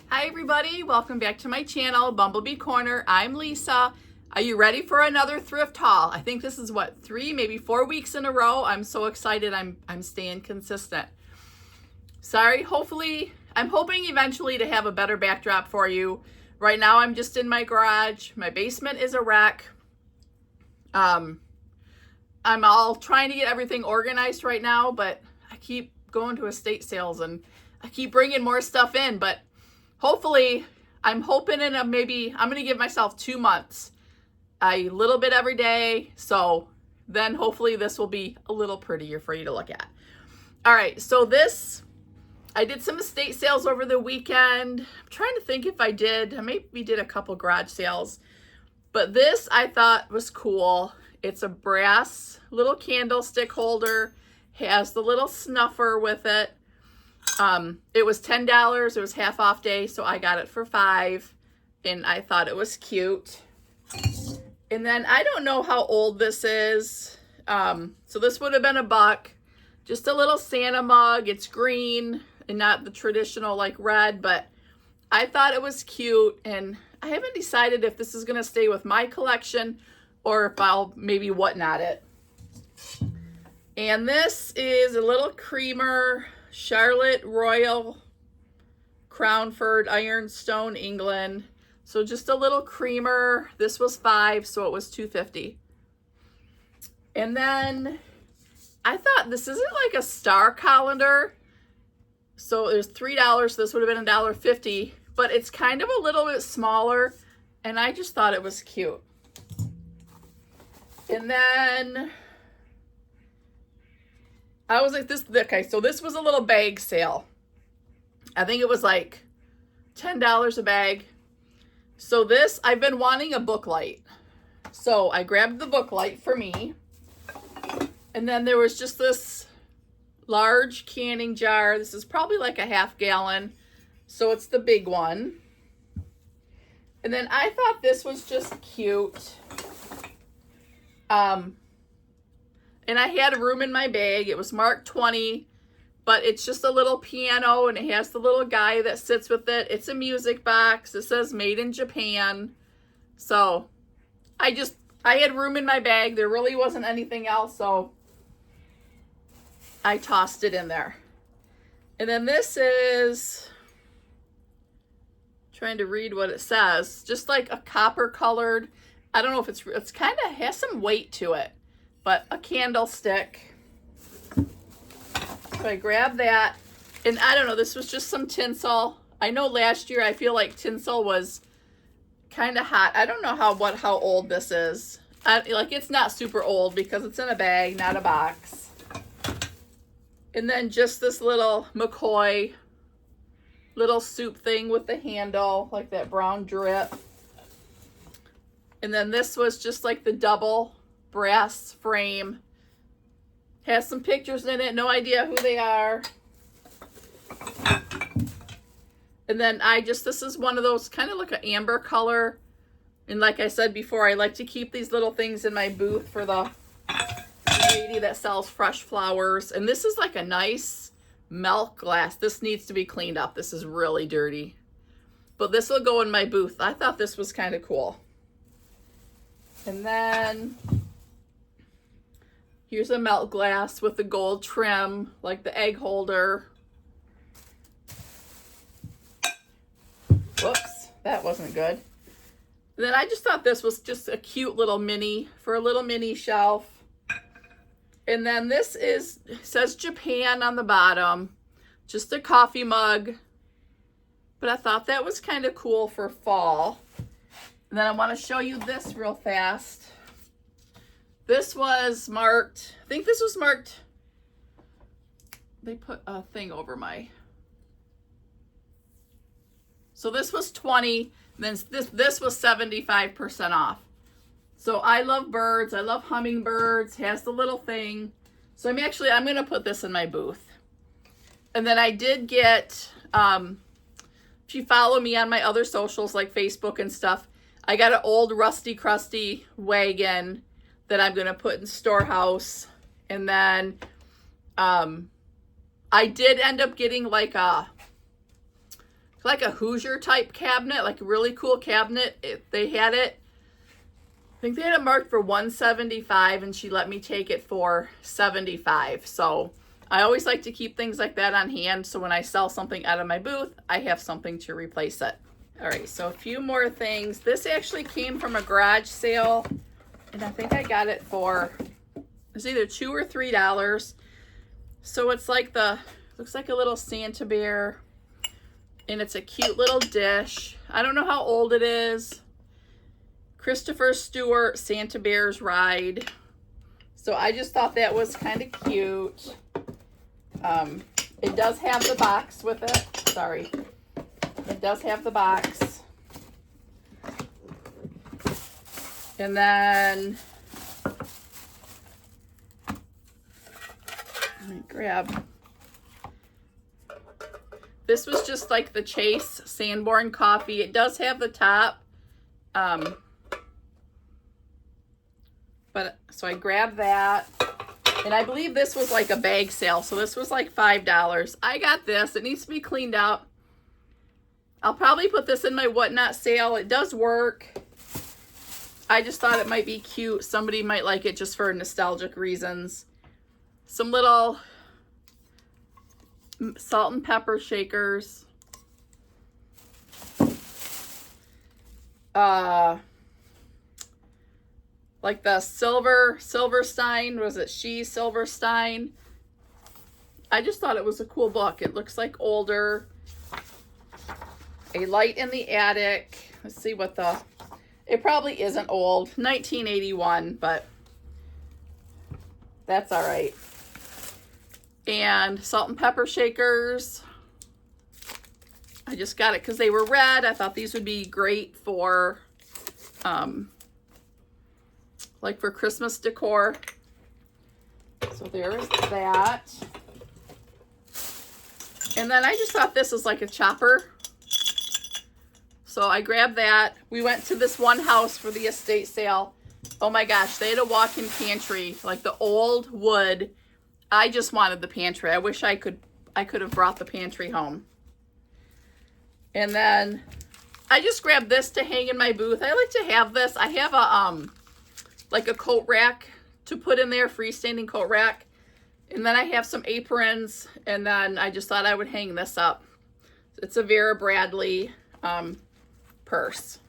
Hi everybody, welcome back to my channel, Bumblebee Corner. I'm Lisa. Are you ready for another thrift haul? I think this is what, 3, maybe 4 weeks in a row. I'm so excited. I'm staying consistent. Sorry, I'm hoping eventually to have a better backdrop for you. Right now I'm just in my garage. My basement is a wreck. I'm all trying to get everything organized right now, but I keep going to estate sales and I keep bringing more stuff in, but hopefully, I'm hoping I'm going to give myself 2 months, a little bit every day. So then hopefully this will be a little prettier for you to look at. All right, so I did some estate sales over the weekend. I'm trying to think if I maybe did a couple garage sales, but this I thought was cool. It's a brass little candlestick holder, has the little snuffer with it. It was $10. It was half off day, so I got it for $5, and I thought it was cute. And then I don't know how old this is. So this would have been $1. Just a little Santa mug. It's green and not the traditional like red, but I thought it was cute, and I haven't decided if this is going to stay with my collection or if I'll maybe whatnot it. And this is a little creamer. Charlotte Royal Crownford Ironstone, England. So just a little creamer. This was $5, so it was $2.50. And then I thought this isn't like a star colander. So it was $3. This would have been $1.50, but it's kind of a little bit smaller, and I just thought it was cute. And then I was like, okay, so this was a little bag sale. I think it was like $10 a bag. So this, I've been wanting a book light. So I grabbed the book light for me. And then there was just this large canning jar. This is probably like a half gallon. So it's the big one. And then I thought this was just cute. And I had room in my bag. It was marked 20, but it's just a little piano, and it has the little guy that sits with it. It's a music box. It says made in Japan. So I had room in my bag. There really wasn't anything else, so I tossed it in there. And then this is, trying to read what it says, just like a copper colored, I don't know if it's kind of has some weight to it, but a candlestick. So I grabbed that, and I don't know, this was just some tinsel. I know last year I feel like tinsel was kind of hot. I don't know how old this is. Like it's not super old because it's in a bag, not a box. And then just this little McCoy little soup thing with the handle, like that brown drip. And then this was just like the double brass frame. Has some pictures in it. No idea who they are. And then this is one of those kind of like an amber color. And like I said before, I like to keep these little things in my booth for the lady that sells fresh flowers. And this is like a nice milk glass. This needs to be cleaned up. This is really dirty. But this will go in my booth. I thought this was kind of cool. And then here's a milk glass with the gold trim, like the egg holder. Whoops, that wasn't good. And then I just thought this was just a cute little mini, for a little mini shelf. And then this says Japan on the bottom, just a coffee mug. But I thought that was kind of cool for fall. And then I want to show you this real fast. This was marked, I think this was marked, they put a thing over so this was 20, then this was 75% off. So I love birds, I love hummingbirds, has the little thing. So I'm going to put this in my booth. And then I did get, if you follow me on my other socials like Facebook and stuff, I got an old rusty crusty wagon that I'm going to put in storehouse. And then I did end up getting like a like a Hoosier type cabinet, like a really cool cabinet. They had it, I think they had it marked for $175, and she let me take it for $75. So I always like to keep things like that on hand, so when I sell something out of my booth, I have something to replace it. All right, so a few more things. This actually came from a garage sale, and I think I got it for, it's either $2 or $3. So it's like looks like a little Santa bear, and it's a cute little dish. I don't know how old it is. Christopher Stewart, Santa Bear's Ride. So I just thought that was kind of cute. It does have the box with it. Sorry. It does have the box. And then, let me grab. This was just like the Chase Sanborn coffee. It does have the top. But so I grabbed that. And I believe this was like a bag sale. So this was like $5. I got this. It needs to be cleaned up. I'll probably put this in my whatnot sale. It does work. I just thought it might be cute. Somebody might like it just for nostalgic reasons. Some little salt and pepper shakers. Like the Silverstein, was it She Silverstein? I just thought it was a cool book. It looks like older. A Light in the Attic. Let's see what it probably isn't old. 1981, but that's all right. And salt and pepper shakers. I just got it because they were red. I thought these would be great for, like for Christmas decor. So there's that. And then I just thought this was like a chopper. So I grabbed that. We went to this one house for the estate sale. Oh my gosh, they had a walk-in pantry, like the old wood. I just wanted the pantry. I wish I could have brought the pantry home. And then I just grabbed this to hang in my booth. I like to have this. I have a like a coat rack to put in there, freestanding coat rack. And then I have some aprons, and then I just thought I would hang this up. It's a Vera Bradley purse.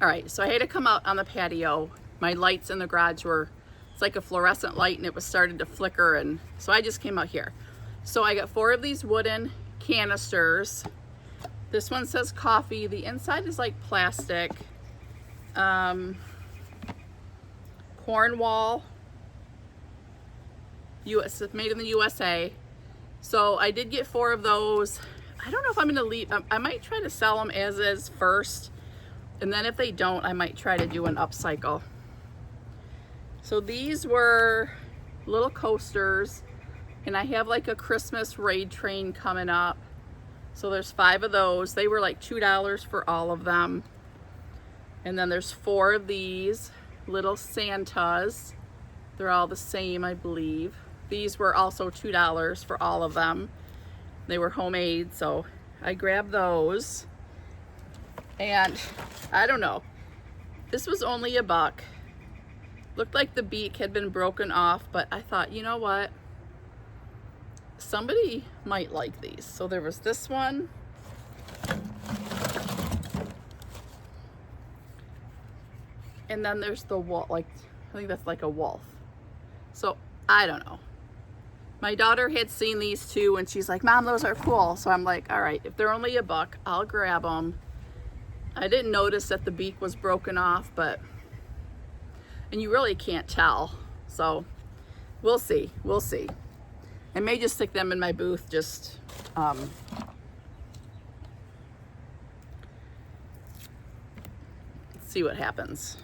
All right, so I had to come out on the patio. My lights in the garage it's like a fluorescent light, and it was starting to flicker, and so I just came out here. So I got 4 of these wooden canisters. This one says coffee. The inside is like plastic. Cornwall, US, made in the USA. So I did get 4 of those. I don't know if I'm gonna leave. I might try to sell them as is first, and then if they don't, I might try to do an upcycle. So these were little coasters, and I have like a Christmas raid train coming up. So there's 5 of those. They were like $2 for all of them. And then there's 4 of these little Santas. They're all the same, I believe. These were also $2 for all of them. They were homemade, so I grabbed those. And I don't know, this was only $1. Looked like the beak had been broken off, but I thought, you know what? Somebody might like these. So there was this one. And then there's the wolf, like, I think that's like a wolf. So I don't know. My daughter had seen these too, and she's like, Mom, those are cool. So I'm like, all right, if they're only $1, I'll grab them. I didn't notice that the beak was broken off, and you really can't tell. So we'll see, we'll see. I may just stick them in my booth, just, see what happens.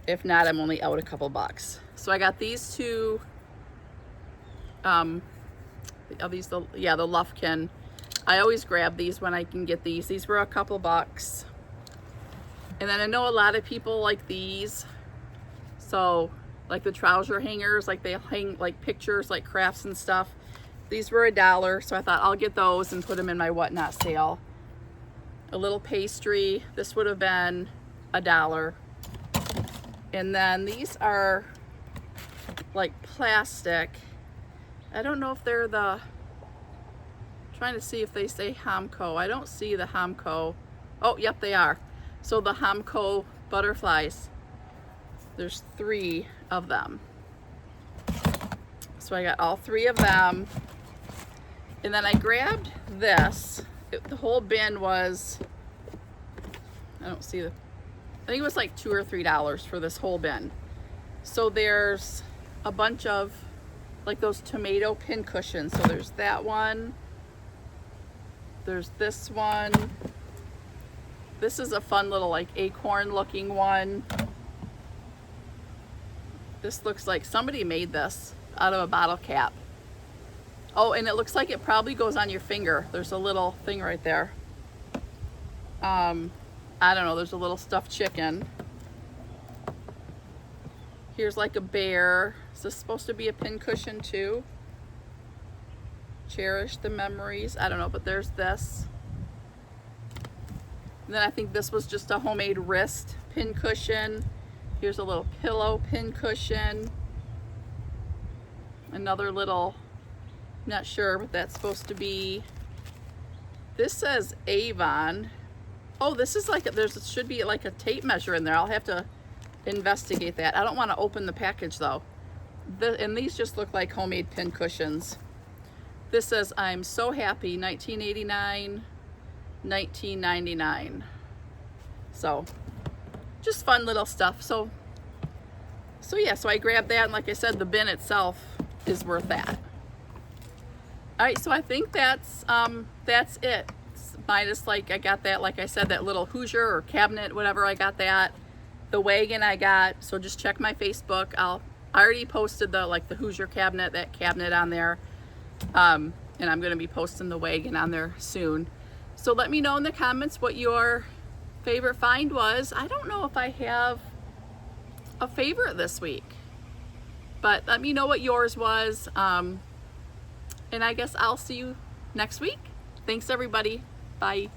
If not, I'm only out a couple bucks. So I got these 2, the Lufkin. I always grab these when I can get these. These were a couple bucks. And then I know a lot of people like these. So like the trouser hangers, like they hang like pictures, like crafts and stuff. These were $1, so I thought I'll get those and put them in my whatnot sale. A little pastry, this would have been $1. And then these are like plastic. I don't know if they're the, trying to see if they say Hamco. I don't see the Hamco. Oh, yep, they are. So the Hamco butterflies. There's 3 of them. So I got all 3 of them. And then I grabbed this. The whole bin was, I don't see the, I think it was like $2 or $3 for this whole bin. So there's a bunch of like those tomato pin cushions. So there's that one. There's this one. This is a fun little like acorn looking one. This looks like somebody made this out of a bottle cap. Oh, and it looks like it probably goes on your finger. There's a little thing right there. I don't know, there's a little stuffed chicken. Here's like a bear. Is this supposed to be a pin cushion too? Cherish the memories. I don't know, but there's this. And then I think this was just a homemade wrist pin cushion. Here's a little pillow pin cushion. Another little, not sure what that's supposed to be. This says Avon. Oh, this is like, there's should be like a tape measure in there. I'll have to investigate that. I don't want to open the package though. And these just look like homemade pin cushions. This says, I'm so happy, 1989, 1999. So, just fun little stuff. So yeah, so I grabbed that, and like I said, the bin itself is worth that. All right, so I think that's it. Minus, like, I got that, like I said, that little Hoosier or cabinet, whatever, I got that. The wagon I got, so just check my Facebook. I already posted the Hoosier cabinet, that cabinet on there. And I'm going to be posting the wagon on there soon. So let me know in the comments what your favorite find was. I don't know if I have a favorite this week, but let me know what yours was. And I guess I'll see you next week. Thanks everybody. Bye.